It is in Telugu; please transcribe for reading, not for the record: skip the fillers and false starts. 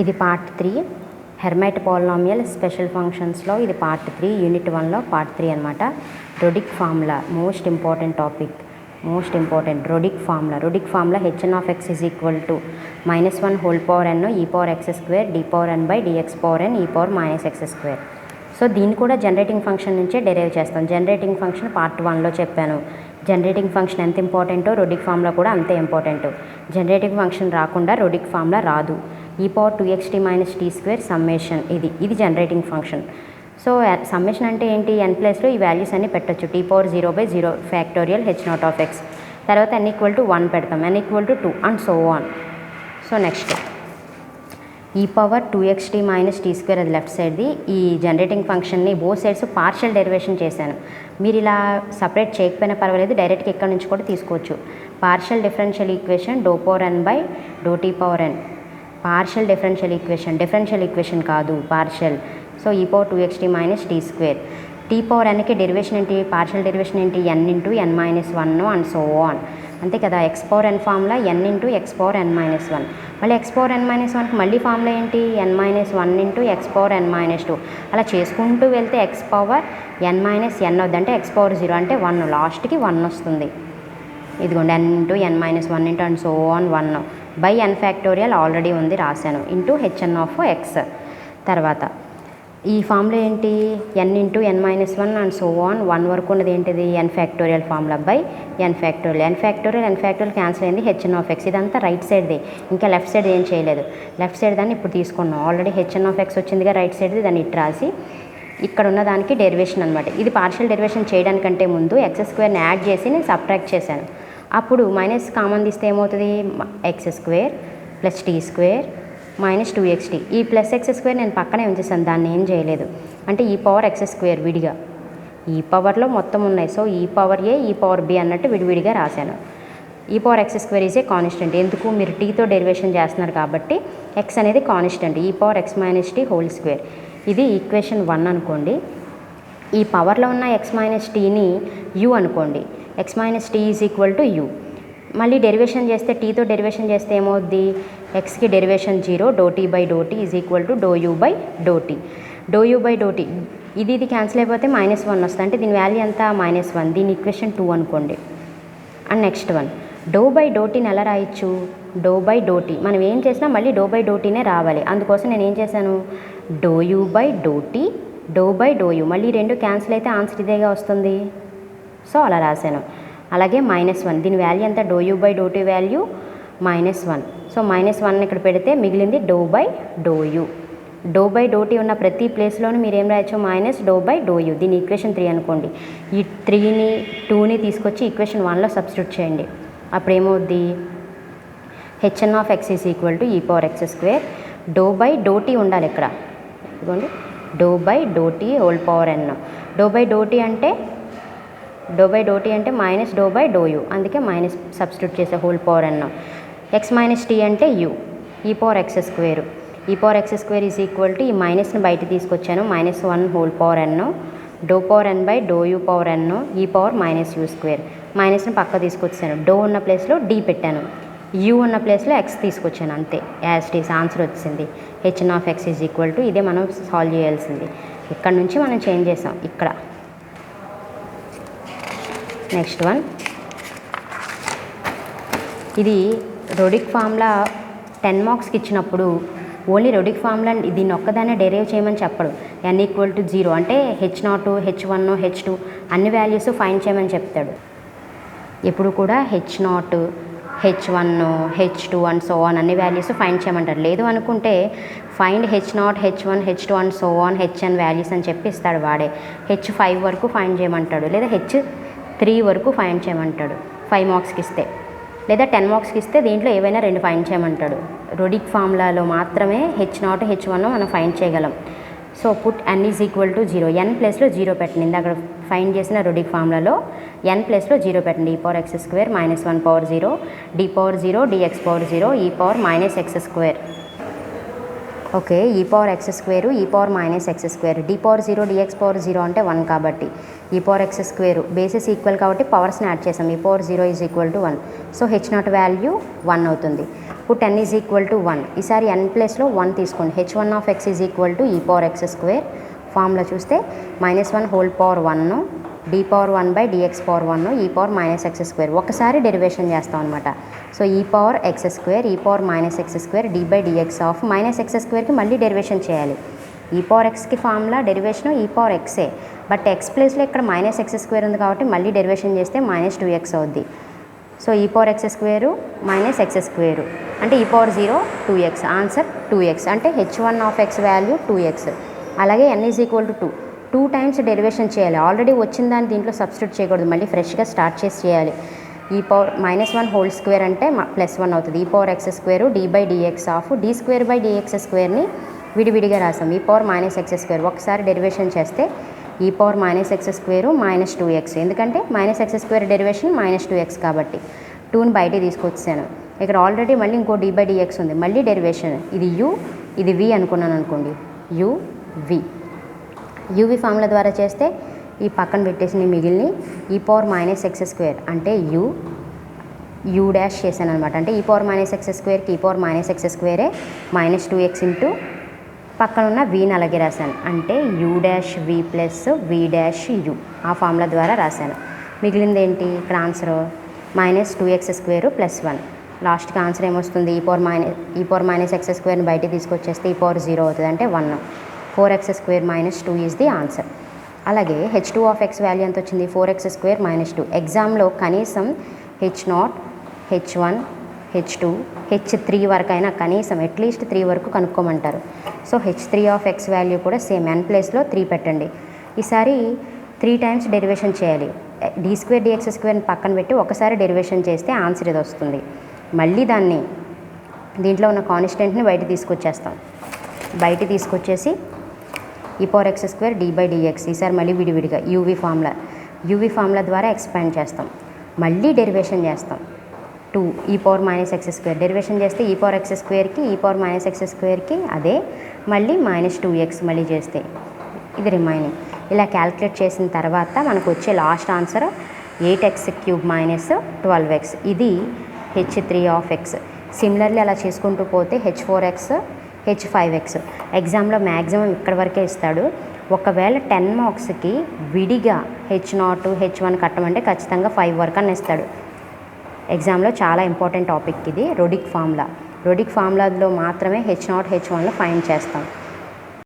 ఇది పార్ట్ 3 హెర్మైట్ పాలినామియల్ స్పెషల్ ఫంక్షన్స్లో ఇది పార్ట్ 3 యూనిట్ 1లో పార్ట్ 3 అనమాట. Rodrigues formula most important topic, most important. Rodrigues formula hn(x) is equal to -1 whole power n e⁻x² dn/dx(n e⁻−x²). So దీన్ని కూడా జనరేటింగ్ ఫంక్షన్ నుంచే డెరైవ్ చేస్తాం. జనరేటింగ్ ఫంక్షన్ పార్ట్ 1లో చెప్పాను. జనరేటింగ్ ఫంక్షన్ ఎంత ఇంపార్టెంటో రొడిక్ ఫార్ములా కూడా అంతే ఇంపార్టెంట్. జనరేటింగ్ ఫంక్షన్ రాకుండా రొడిక్ ఫార్ములా రాదు. e⁻2xt-t² సమ్మేషన్ ఇది జనరేటింగ్ ఫంక్షన్. సో సమ్మేషన్ అంటే ఏంటి? n ప్లేస్లో ఈ వాల్యూస్ అన్నీ పెట్టచ్చు. t⁻0/0 factorial h0(x). తర్వాత n=1 పెడతాం, n=2 and so on. So next e⁻2xt-t² అది లెఫ్ట్ సైడ్ది. ఈ జనరేటింగ్ ఫంక్షన్ని బోత్ సైడ్స్ పార్షియల్ డెరివేషన్ చేశాను. మీరు ఇలా సపరేట్ చేయకపోయినా పర్వాలేదు, డైరెక్ట్గా ఇక్కడ నుంచి కూడా తీసుకోవచ్చు. Partial differential equation ∂n/∂t(n). Partial differential equation కాదు, పార్షియల్. So e⁻2xt-t². t(n)కి డెరివేషన్ ఏంటి? పార్షియల్ డెరివేషన్ ఏంటి? n(n-1) and so on. అంతే కదా. xn formula n(x)(n-1). మళ్ళీ xn-1కి మళ్ళీ ఫార్ములా ఏంటి? n-1 అలా చేసుకుంటూ వెళ్తే xn-n వద్దంటే x⁻0 అంటే 1, లాస్ట్కి 1 వస్తుంది. ఇదిగోండి n(n-1) and so on 1 by n factorial already ఉంది, రాశాను, ఇంటూ hn(x). తర్వాత ఈ ఫార్ములా ఏంటి? n(n-1) అండ్ సో ఆన్ 1 వరకు ఉన్నది ఏంటిది? n factorial formula by n factorial cancel అయింది, hn(x). ఇదంతా రైట్ సైడ్ది, ఇంకా లెఫ్ట్ సైడ్ ఏం చేయలేదు. లెఫ్ట్ సైడ్ దాన్ని ఇప్పుడు తీసుకున్నాం. ఆల్రెడీ hn(x) వచ్చిందిగా రైట్ సైడ్ది, దాన్ని ఇటు రాసి ఇక్కడ ఉన్న దానికి డెరివేషన్ అనమాట. ఇది పార్షియల్ డెరివేషన్ చేయడానికంటే ముందు x² యాడ్ చేసి నేను సబ్ట్రాక్ట్ చేశాను. అప్పుడు మైనస్ కామన్ తీస్తే ఏమవుతుంది? x² + t² - 2xt. ఈ +x² నేను పక్కనే ఉంచేసాను, దాన్ని ఏం చేయలేదు. అంటే e⁻x² విడిగా, ఈ పవర్లో మొత్తం ఉన్నాయి. సో e⁻a e⁻b అన్నట్టు విడివిడిగా రాశాను. e⁻x² is a constant. ఎందుకు? మీరు టీతో డెరివేషన్ చేస్తున్నారు కాబట్టి x అనేది కాన్స్టెంట్. e⁻x-t². ఇది ఈక్వేషన్ 1 అనుకోండి. ఈ పవర్లో ఉన్న x-tని u అనుకోండి. x-t is equal to u. మళ్ళీ డెరివేషన్ చేస్తే టీతో డెరివేషన్ చేస్తే ఏమవుద్ది? ఎక్స్కి derivation 0, ∂t/∂t is equal to ∂u/∂t. ∂u/∂t ఇది క్యాన్సిల్ అయిపోతే -1 వస్తుంది. అంటే దీని వాల్యూ ఎంత? -1. దీని ఈక్వేషన్ 2 అనుకోండి. అండ్ నెక్స్ట్ వన్ ∂/∂tని ఎలా రాయొచ్చు? ∂/∂t మనం ఏం చేసినా మళ్ళీ ∂/∂tనే రావాలి. అందుకోసం నేను ఏం చేశాను? ∂u/∂t ∂u. మళ్ళీ రెండు క్యాన్సిల్ అయితే ఆన్సర్ ఇదేగా వస్తుంది. సో అలా రాశాను. అలాగే -1 దీని వాల్యూ ఎంత? ∂u/∂t value -1. సో -1 ఇక్కడ పెడితే మిగిలింది ∂/∂u. ∂/∂t ఉన్న ప్రతి ప్లేస్లోనూ మీరు ఏం రాయొచ్చు? -∂/∂u. దీని ఈక్వేషన్ 3 అనుకోండి. ఈ 3ని 2ని తీసుకొచ్చి ఈక్వేషన్ 1లో సబ్స్టిట్యూట్ చేయండి. అప్పుడు ఏమవుద్ది? hn(x) is equal to e⁻x². ∂/∂t ఉండాలి ఇక్కడ. ఇదిగోండి ∂/∂t whole power n. ∂/∂t అంటే -∂/∂u, అందుకే మైనస్ సబ్స్టిట్యూట్ చేసే హోల్ పవర్ n. x-t అంటే u, e⁻x². e⁻x² is equal to ఈ మైనస్ని బయట తీసుకొచ్చాను, -1 whole power n ∂n/∂u(n) e⁻−u². మైనస్ని పక్క తీసుకొచ్చాను. ఉన్న ప్లేస్లో d పెట్టాను, u ఉన్న ప్లేస్లో x తీసుకొచ్చాను, అంతే. యాజ్ ఇట్ ఈస్ ఆన్సర్ వచ్చింది. hn(x) ఈజ్ ఈక్వల్ టు ఇదే మనం సాల్వ్ చేయాల్సింది. ఇక్కడ నుంచి మనం చేంజ్ చేసాం ఇక్కడ. నెక్స్ట్ వన్, ఇది రొడిక్ ఫార్ములా 10 మార్క్స్కి ఇచ్చినప్పుడు ఓన్లీ రొడిక్ ఫార్ములా దీన్ని ఒక్కదాన్నే డెరైవ్ చేయమని చెప్పడు. n=0 అంటే h0, h1, h2 అన్ని వాల్యూస్ ఫైండ్ చేయమని చెప్తాడు. ఎప్పుడు కూడా h0, h1, h2 and so on అన్ని వాల్యూస్ ఫైండ్ చేయమంటారు. లేదు అనుకుంటే find h0, h1, h2 and so on hn values అని చెప్పి ఇస్తాడు వాడే. h5 వరకు ఫైండ్ చేయమంటాడు, లేదా h3 వరకు ఫైండ్ చేయమంటాడు 5 మార్క్స్కి ఇస్తే. లేదా 10 మార్క్స్కి ఇస్తే దీంట్లో ఏవైనా 2 ఫైండ్ చేయమంటాడు. రొడిక్ ఫార్ములాలో మాత్రమే h0, h1 మనం ఫైండ్ చేయగలం. So put n is equal to 0. n ప్లేస్లో 0 పెట్టండి. అక్కడ ఫైండ్ చేసిన రొడిక్ ఫార్ములాలో n ప్లేస్లో 0 పెట్టండి. e⁻x² -1/0 d⁻0 dx/0 e⁻−x². Okay, e⁻x² e⁻−x². d⁻0 dx/0 అంటే 1 కాబట్టి e⁻x² బేసెస్ ఈక్వల్ కాబట్టి పవర్స్ని యాడ్ చేసాం. e⁻0 is equal to 1. So h0 value 1 అవుతుంది. Put n is equal to 1. ఈసారి n ప్లేస్లో 1 తీసుకోండి. h1 of x is equal to e power x square. Formula చూస్తే -1 whole power 1 d power 1 by dx power 1 e power minus x square. ఒకసారి డెరివేషన్ చేస్తాం అనమాట. So e power X square e power minus x square d by dx of minus x స్క్వేర్కి మళ్ళీ డెరివేషన్ చేయాలి. e పవర్ ఎక్స్కి ఫార్ములా డెరివేషన్ e పవర్ ఎక్సే, బట్ ఎక్స్ ప్లేస్లో ఇక్కడ మైనస్ ఎక్స్ స్క్వేర్ ఉంది కాబట్టి మళ్ళీ డెరివేషన్ చేస్తే -2x అవుద్ది. So e power X square minus X square అంటే e power 0 2x. Answer 2x అంటే h1 of x value 2x. అలాగే n is equal to 2 times derivation చేయాలి. ఆల్రెడీ వచ్చిన దాన్ని దీంట్లో సబ్స్టిట్యూట్ చేయకూడదు, మళ్ళీ ఫ్రెష్గా స్టార్ట్ చేసి చేయాలి. e పవర్ -1 హోల్ స్క్వేర్ అంటే +1 అవుతుంది. e power X square d by dx of d square by dx స్క్వేర్ని విడివిడిగా రాసాం. e power minus x square ఒకసారి డెరివేషన్ చేస్తే e power minus X square -2x. ఎందుకంటే minus x square derivation -2x కాబట్టి 2ని బయట తీసుకొచ్చాను. ఇక్కడ ఆల్రెడీ మళ్ళీ ఇంకో d బై dx ఉంది, మళ్ళీ డెరివేషన్. ఇది u ఇది v అనుకున్నాను అనుకోండి, uv ఫార్ములా ద్వారా చేస్తే ఈ పక్కన పెట్టేసిన మిగిలిన e power minus x square అంటే u డాష్ చేశాను అనమాట. అంటే e పవర్ మైనస్ ఎక్స్ స్క్వేర్కి e పవర్ మైనస్ ఎక్స్ స్క్వేరే -2x ఇంటూ పక్కన ఉన్న vని అలాగే రాశాను. అంటే u dash v plus v dash u ఆ ఫార్ములా ద్వారా రాశాను. మిగిలింది ఏంటి ఇక్కడ ఆన్సర్ -2x స్క్వేరు +1. లాస్ట్కి ఆన్సర్ ఏమొస్తుంది e పవర్ మైనస్ ఎక్స్ స్క్వేర్ని బయట తీసుకొచ్చేస్తే e పవర్ 0 అవుతుంది అంటే 1. 4x square -2 is the answer. అలాగే h2 ఆఫ్ x వాల్యూ ఎంత వచ్చింది 4x స్క్వేర్ -2. ఎగ్జామ్లో కనీసం h0 h1 h2 h3 వరకైనా కనీసం అట్లీస్ట్ 3 వరకు కనుక్కోమంటారు. So h3 of x value కూడా సేమ్ n ప్లేస్లో 3 పెట్టండి. ఈసారి 3 టైమ్స్ డెరివేషన్ చేయాలి. d స్క్వేర్ dx స్క్వేర్ని పక్కన పెట్టి ఒకసారి డెరివేషన్ చేస్తే ఆన్సర్ ఇది వస్తుంది. మళ్ళీ దాన్ని దీంట్లో ఉన్న కాన్స్టెంట్ని బయట తీసుకొచ్చేస్తాం. బయట తీసుకొచ్చేసి e power X square d by dx. ఈసారి మళ్ళీ విడివిడిగా uv ఫార్ములా ద్వారా ఎక్స్పాండ్ చేస్తాం. మళ్ళీ డెరివేషన్ చేస్తాం 2 e power minus x square. Derivation చేస్తే e పవర్ ఎక్స్ స్క్వేర్కి e పవర్ మైనస్ ఎక్స్ స్క్వేర్కి అదే, మళ్ళీ -2x మళ్ళీ చేస్తే ఇది రిమైనింగ్. ఇలా క్యాల్కులేట్ చేసిన తర్వాత మనకు వచ్చే లాస్ట్ ఆన్సర్ 8x³ - 12x. ఇది h3 ఆఫ్ x. సిమిలర్లీ అలా చేసుకుంటూ పోతే h4x h5x. ఎగ్జామ్లో మ్యాక్సిమం ఇక్కడి వరకే ఇస్తాడు. ఒకవేళ 10 మార్క్స్కి విడిగా h0 h1 కట్టమంటే ఖచ్చితంగా 5 వరకు అని ఇస్తాడు. ఎగ్జామ్లో చాలా ఇంపార్టెంట్ టాపిక్ ఇది. రొడిక్ ఫార్ములాలో మాత్రమే h0 h1 ఫైండ్ చేస్తాం.